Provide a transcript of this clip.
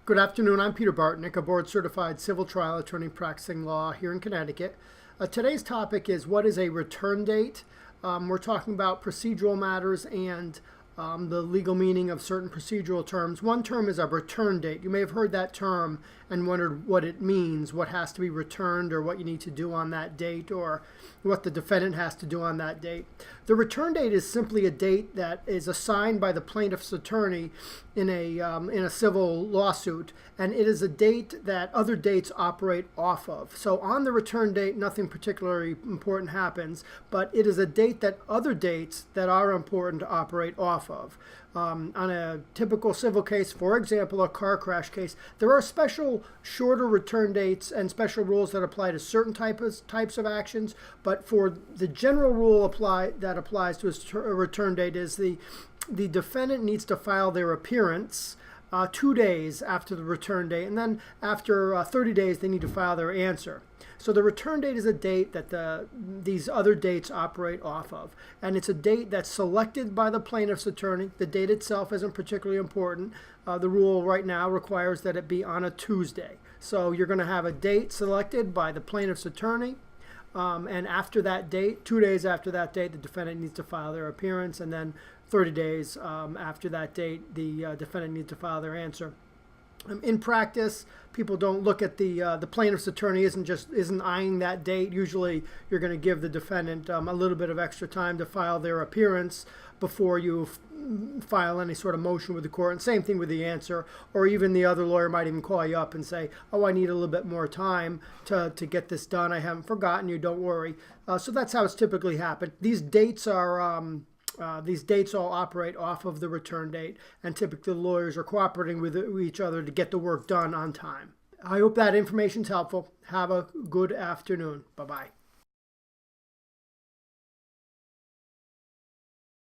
Good afternoon. I'm Peter Bartnick, a board-certified civil trial attorney practicing law here in Connecticut. Today's topic is what is a return date? We're talking about procedural matters and the legal meaning of certain procedural terms. One term is a return date. You may have heard that term and wondered what it means, what has to be returned or what you need to do on that date or what the defendant has to do on that date. The return date is simply a date that is assigned by the plaintiff's attorney in a civil lawsuit, and it is a date that other dates operate off of. So on the return date, nothing particularly important happens, but it is a date that other dates that are important operate off of. On a typical civil case, for example, a car crash case, there are special shorter return dates and special rules that apply to certain types of actions, but for the general rule that applies to a return date is the defendant needs to file their appearance 2 days after the return date, and then after 30 days they need to file their answer. So the return date is a date that these other dates operate off of, and it's a date that's selected by the plaintiff's attorney. The date itself isn't particularly important. The rule right now requires that it be on a Tuesday. So you're going to have a date selected by the plaintiff's attorney, and after that date, 2 days after that date, the defendant needs to file their appearance, and then 30 days after that date, the defendant needs to file their answer. In practice, people don't look at the plaintiff's attorney isn't eyeing that date. Usually, you're going to give the defendant a little bit of extra time to file their appearance before you file any sort of motion with the court. And same thing with the answer, or even the other lawyer might even call you up and say, "Oh, I need a little bit more time to get this done. I haven't forgotten you. Don't worry." So that's how it's typically happened. These dates all operate off of the return date, and typically the lawyers are cooperating with each other to get the work done on time. I hope that information is helpful. Have a good afternoon. Bye-bye.